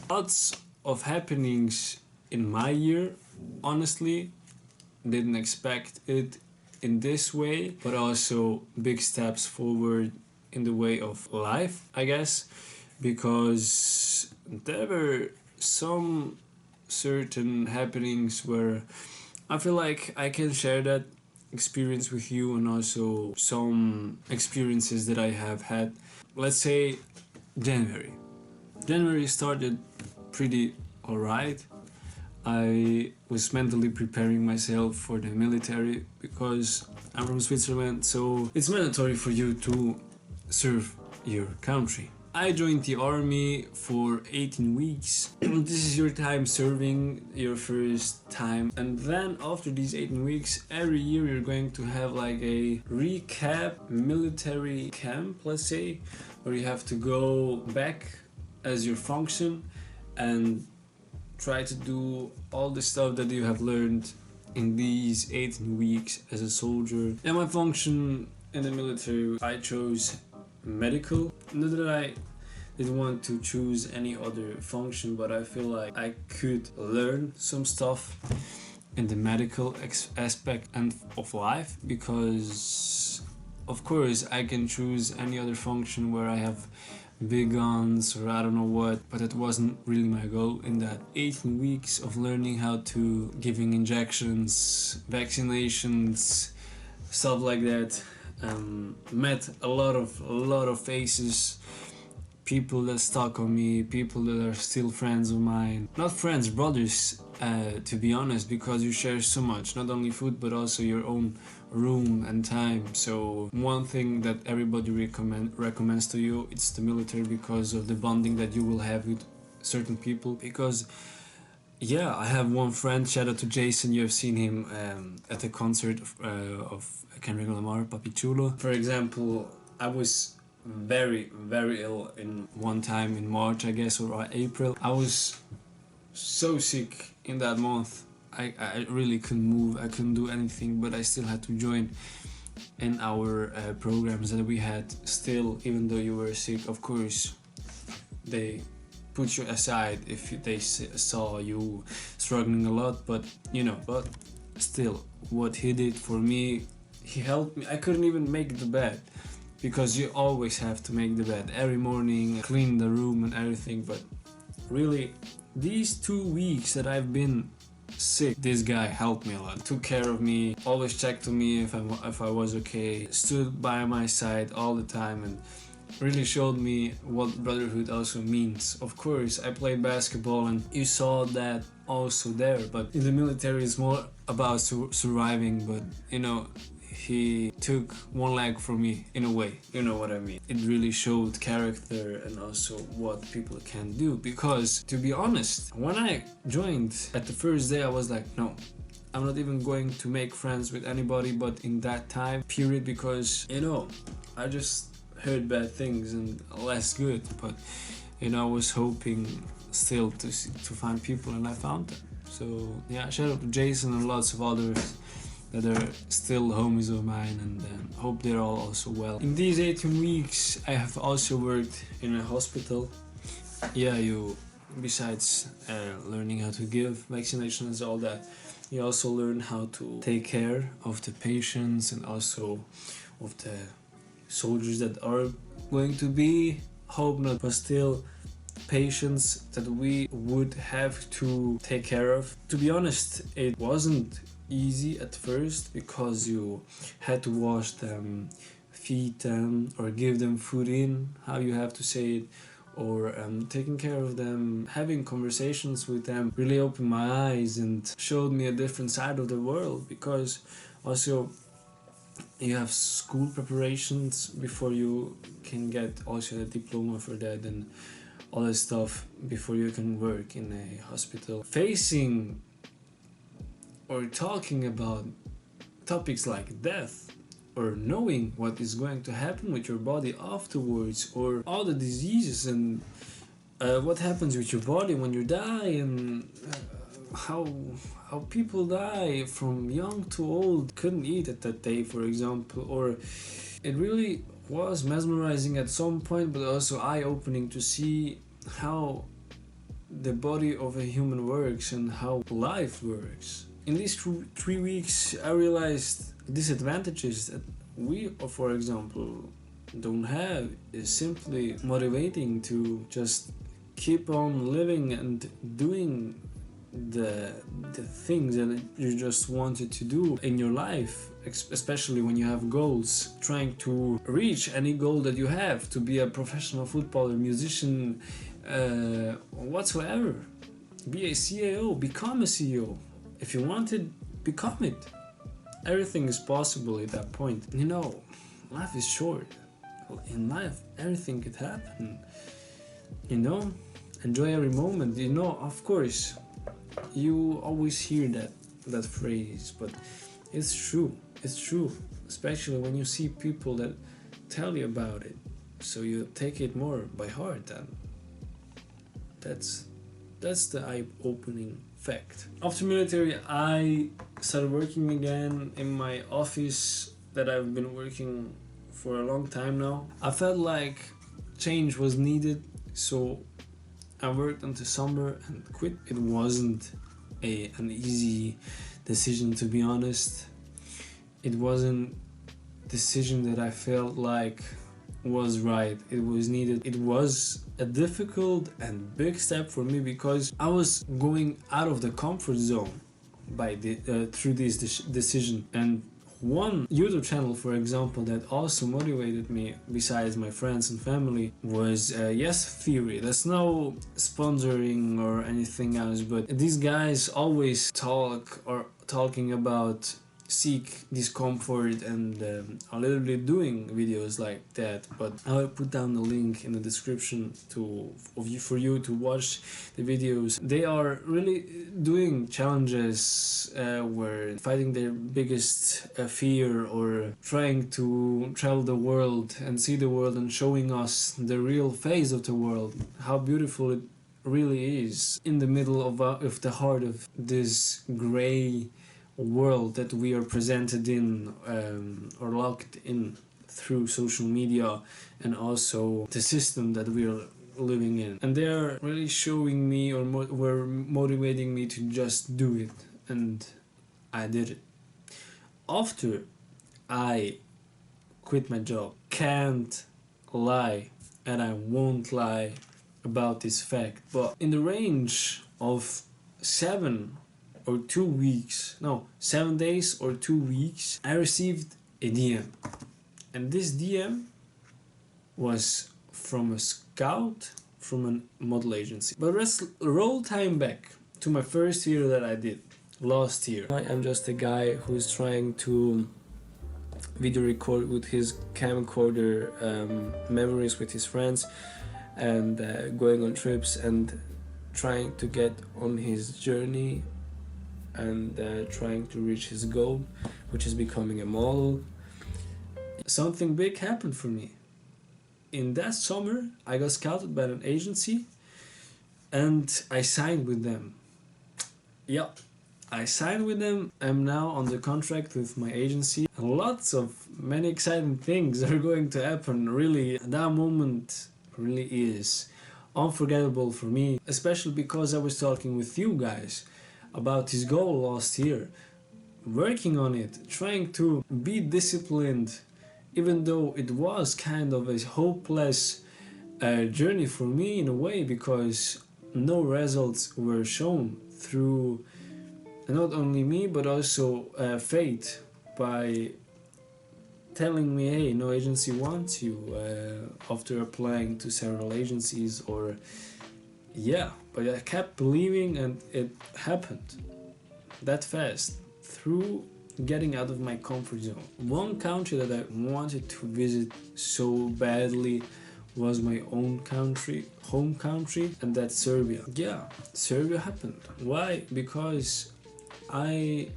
Lots of happenings in my year, honestly. Didn't expect it in this way, but also big steps forward in the way of life, I guess, because there were some certain happenings where I feel like I can share that experience with you, and also some experiences that I have had. Let's say January. January started pretty alright. I was mentally preparing myself for the military because I'm from Switzerland, so it's mandatory for you to serve your country. I joined the army for 18 weeks. This is your time serving, your first time. And then after these 18 weeks, every year you're going to have like a recap military camp, let's say, where you have to go back as your function and try to do all the stuff that you have learned in these 18 weeks as a soldier. And my function in the military, I chose medical. Not that I didn't want to choose any other function, but I feel like I could learn some stuff in the medical aspect and of life, because of course I can choose any other function where I have big guns or I don't know what, but it wasn't really my goal. In that 18 weeks of learning how to giving injections, vaccinations, stuff like that, met a lot of faces, people that stuck on me, people that are still friends of mine, not friends, brothers, to be honest, because you share so much, not only food but also your own room and time. So one thing that everybody recommends to you, it's the military, because of the bonding that you will have with certain people. Because yeah, I have one friend, shout out to Jason, you have seen him at the concert of Kendrick Lamar, Papi Chulo. For example, I was very ill in one time in March, I guess, or April. I was so sick in that month. I really couldn't move, I couldn't do anything, but I still had to join in our programs that we had. Still, even though you were sick, of course, they put you aside if they saw you struggling a lot, but you know, but still, what he did for me, he helped me. I couldn't even make the bed, because you always have to make the bed every morning, clean the room and everything. But really, these 2 weeks that I've been sick, this guy helped me a lot, took care of me, always checked on me if I was okay, stood by my side all the time, and really showed me what brotherhood also means. Of course, I played basketball and you saw that also there, but in the military it's more about surviving. But you know, he took one leg from me in a way, you know what I mean. It really showed character and also what people can do, because to be honest, when I joined at the first day I was like, no, I'm not even going to make friends with anybody but in that time period, because you know, I just heard bad things and less good. But you know, I was hoping still to find people, and I found them. So yeah, shout out to Jason and lots of others that are still homies of mine, and hope they're all also well. In these 18 weeks I have also worked in a hospital. Yeah, you, besides learning how to give vaccinations, all that, you also learn how to take care of the patients and also of the soldiers that are going to be, hope not, but still patients that we would have to take care of. To be honest, it wasn't easy at first, because you had to wash them, feed them, or give them food in, how you have to say it, or taking care of them, having conversations with them really opened my eyes and showed me a different side of the world. Because also you have school preparations before you can get also a diploma for that, and all that stuff before you can work in a hospital. Facing or talking about topics like death or knowing what is going to happen with your body afterwards, or all the diseases and what happens with your body when you die, and how people die from young to old, couldn't eat at that day, for example. Or it really was mesmerizing at some point, but also eye-opening to see how the body of a human works and how life works. In these 3 weeks I realized disadvantages that we, for example, don't have is simply motivating to just keep on living and doing the things that you just wanted to do in your life, especially when you have goals, trying to reach any goal that you have, to be a professional footballer, musician, whatsoever. Be a CEO, become a CEO. If you want it, become it. Everything is possible at that point. You know, life is short. In life, everything could happen. You know, enjoy every moment. You know, of course, you always hear that phrase, but it's true. It's true, especially when you see people that tell you about it. So you take it more by heart, and that's the eye-opening fact. After military, I started working again in my office that I've been working for a long time now. I felt like change was needed, so I worked until summer and quit. It wasn't an easy decision, to be honest. It wasn't a decision that I felt like was right. It was needed. It was a difficult and big step for me because I was going out of the comfort zone through this decision. And one YouTube channel, for example, that also motivated me, besides my friends and family, was Yes Theory. That's no sponsoring or anything else, but these guys always talking about seek discomfort and are literally doing videos like that. But I will put down the link in the description for you to watch the videos. They are really doing challenges where fighting their biggest fear, or trying to travel the world and see the world and showing us the real face of the world, how beautiful it really is in the middle of the heart of this gray world that we are presented in or locked in through social media, and also the system that we are living in. And they are really showing me, or were motivating me to just do it, and I did it. After I quit my job, can't lie, and I won't lie about this fact, but in the range of 7 days or 2 weeks, I received a DM. And this DM was from a scout from a model agency. But let's roll time back to my first year that I did, last year. I am just a guy who's trying to video record with his camcorder memories with his friends, and going on trips and trying to get on his journey and trying to reach his goal, which is becoming a model. Something big happened for me. In that summer, I got scouted by an agency and I signed with them. Yeah, I signed with them. I'm now on the contract with my agency, and many exciting things are going to happen. Really, that moment really is unforgettable for me, especially because I was talking with you guys about his goal last year, working on it, trying to be disciplined, even though it was kind of a hopeless journey for me in a way, because no results were shown through not only me but also fate, by telling me, hey, no agency wants you, after applying to several agencies, or yeah, but I kept believing, and it happened that fast through getting out of my comfort zone. One country that I wanted to visit so badly was my own country, home country, and that's Serbia. Yeah, Serbia happened. Why? Because I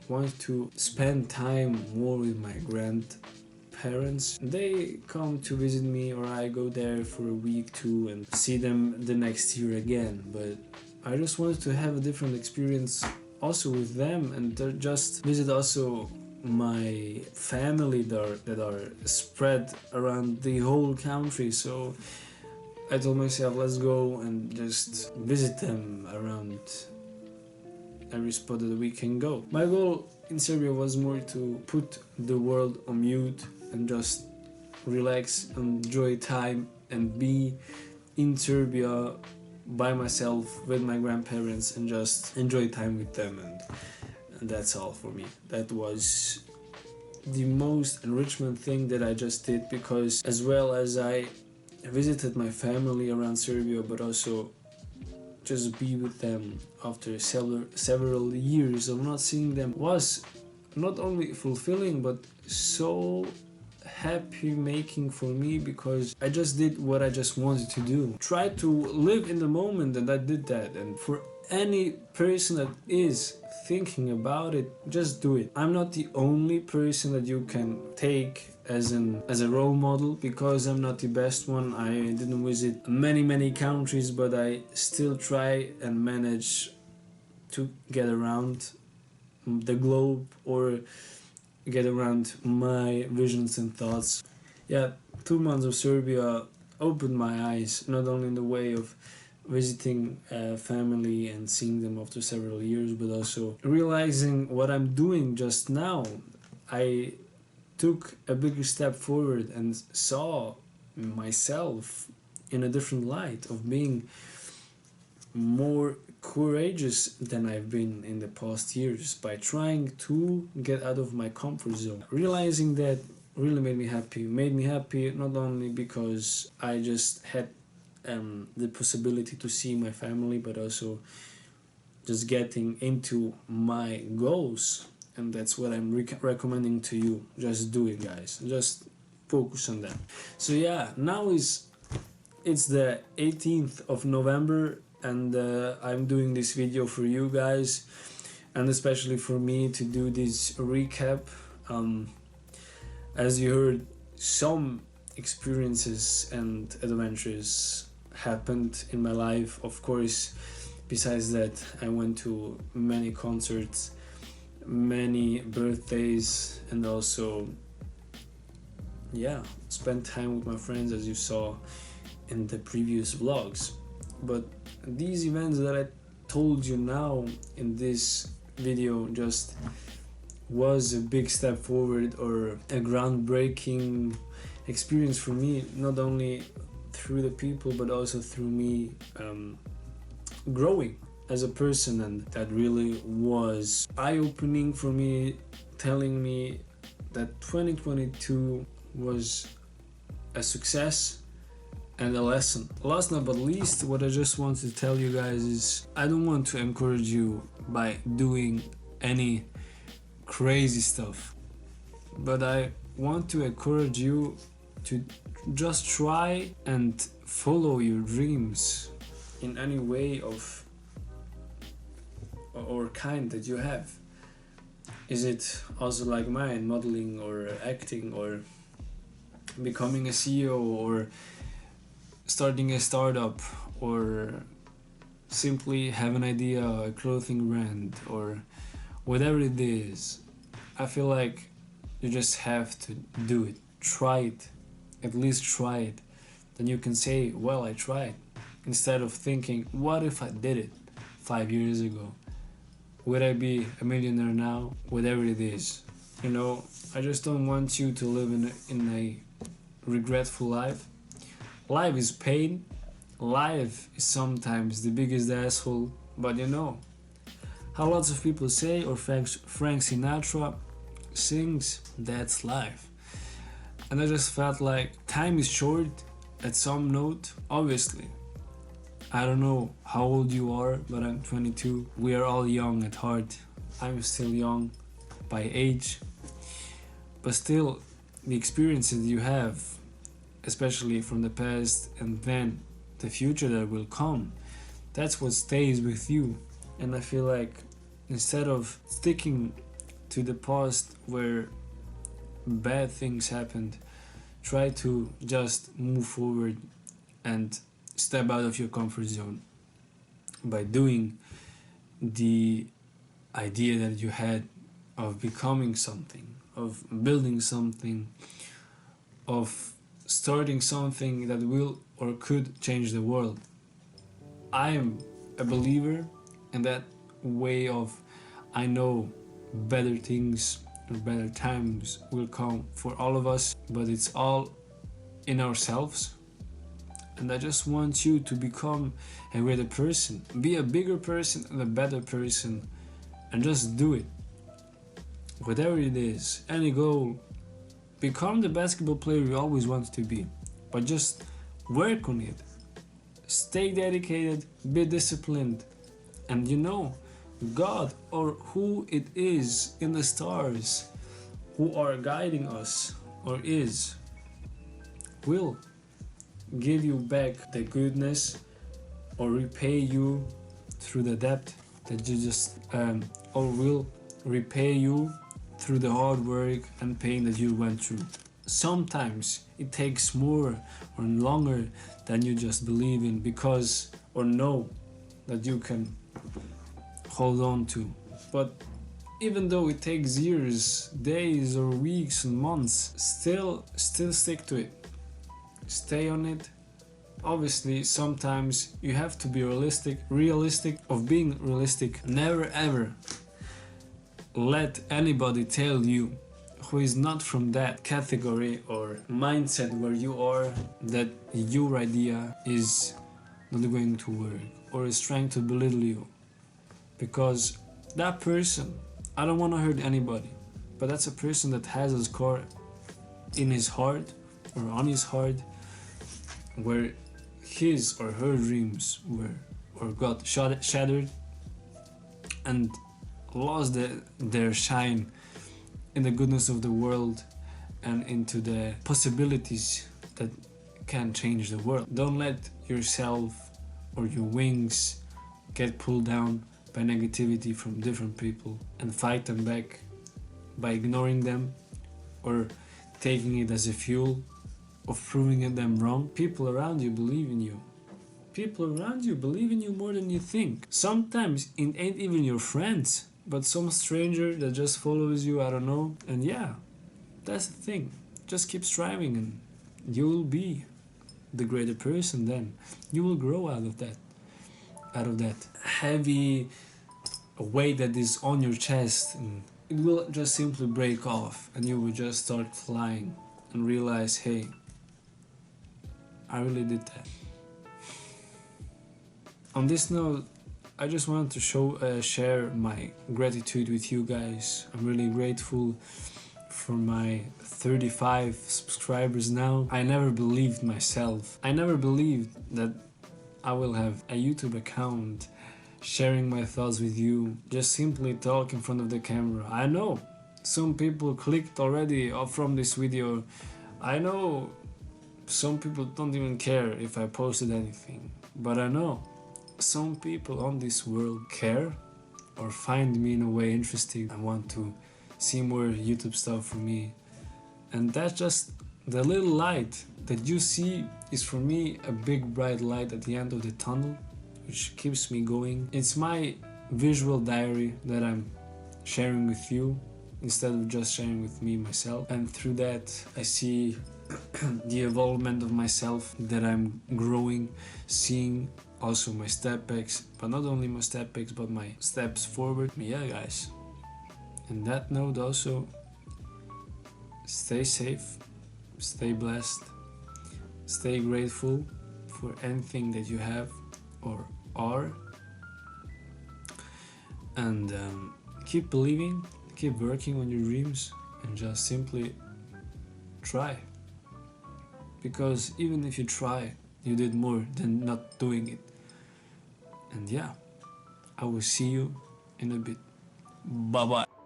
want to spend time more with my grandparents. They come to visit me, or I go there for a week too and see them the next year again. But I just wanted to have a different experience also with them, and just visit also my family that are spread around the whole country. So I told myself, let's go and just visit them around every spot that we can go. My goal in Serbia was more to put the world on mute and just relax, enjoy time, and be in Serbia by myself with my grandparents and just enjoy time with them, and that's all for me. That was the most enrichment thing that I just did, because as well as I visited my family around Serbia, but also just be with them after several years of not seeing them was not only fulfilling but so happy making for me, because I just did what I just wanted to do. Try to live in the moment, and I did that. And for any person that is thinking about it, just do it. I'm not the only person that you can take as a role model, because I'm not the best one. I didn't visit many countries, but I still try and manage to get around the globe, or get around my visions and thoughts. Yeah, 2 months of Serbia opened my eyes, not only in the way of visiting family and seeing them after several years, but also realizing what I'm doing just now. I took a bigger step forward and saw myself in a different light of being more courageous than I've been in the past years, by trying to get out of my comfort zone. Realizing that really made me happy not only because I just had the possibility to see my family, but also just getting into my goals. And that's what I'm recommending to you. Just do it, guys. Just focus on that. So yeah, now it's the 18th of November, and I'm doing this video for you guys, and especially for me to do this recap. As you heard, some experiences and adventures happened in my life. Of course, besides that, I went to many concerts, many birthdays, and also spent time with my friends, as you saw in the previous vlogs. But these events that I told you now in this video just was a big step forward, or a groundbreaking experience for me, not only through the people but also through me growing as a person. And that really was eye-opening for me, telling me that 2022 was a success and a lesson. Last but not least, what I just want to tell you guys is, I don't want to encourage you by doing any crazy stuff, but I want to encourage you to just try and follow your dreams in any way of or kind that you have. Is it also like mine, modeling or acting, or becoming a CEO, or starting a startup, or simply have an idea, a clothing brand, or whatever it is? I feel like you just have to do it. Try it. At least try it. Then you can say, well, I tried. Instead of thinking, what if I did it 5 years ago? Would I be a millionaire now? Whatever it is. You know, I just don't want you to live in a regretful life. Life is pain. Life is sometimes the biggest asshole. But you know how lots of people say, or Frank Sinatra sings, that's life. And I just felt like time is short at some note. Obviously, I don't know how old you are, but I'm 22. We are all young at heart. I'm still young by age. But still, the experiences you have, especially from the past and then the future that will come, that's what stays with you. And I feel like instead of sticking to the past where bad things happened. Try to just move forward and step out of your comfort zone by doing the idea that you had of becoming something, of building something, of starting something that will or could change the world. I am a believer in that way of, I know better things or better times will come for all of us, but it's all in ourselves. And I just want you to become a greater person, be a bigger person and a better person, and just do it. Whatever it is, any goal, become the basketball player you always wanted to be, but just work on it. Stay dedicated, be disciplined, and you know, God or who it is in the stars who are guiding us or is will give you back the goodness or repay you through the debt that you just or will repay you through the hard work and pain that you went through. Sometimes it takes more or longer than you just believe in because or know that you can hold on to. But even though it takes years, days or weeks and months, still stick to it. Stay on it. Obviously, sometimes you have to be realistic of being realistic. Never ever let anybody tell you who is not from that category or mindset where you are that your idea is not going to work or is trying to belittle you. Because that person, I don't want to hurt anybody, but that's a person that has a scar in his heart or on his heart where his or her dreams were or got shattered and lost their shine in the goodness of the world and into the possibilities that can change the world. Don't let yourself or your wings get pulled down by negativity from different people and fight them back by ignoring them or taking it as a fuel of proving them wrong. People around you believe in you. People around you believe in you more than you think. Sometimes it ain't even your friends, but some stranger that just follows you, I don't know. And yeah, that's the thing. Just keep striving and you will be the greater person then. You will grow out of that heavy weight that is on your chest, and it will just simply break off and you will just start flying and realize, hey, I really did that. On this note, I just wanted to share my gratitude with you guys. I'm really grateful for my 35 subscribers now. I never believed myself. I never believed that I will have a YouTube account sharing my thoughts with you, just simply talk in front of the camera. I know some people clicked already from this video. I know some people don't even care if I posted anything, but I know some people on this world care or find me in a way interesting and want to see more YouTube stuff from me. And that's just the little light that you see is for me a big bright light at the end of the tunnel, which keeps me going. It's my visual diary that I'm sharing with you instead of just sharing with me myself. And through that I see the evolvement of myself, that I'm growing, seeing also my step backs, but not only my step backs but my steps forward. Yeah guys, in that note also, stay safe, stay blessed, stay grateful for anything that you have or are, and keep believing, keep working on your dreams, and just simply try. Because even if you try, you did more than not doing it. And yeah, I will see you in a bit. Bye bye.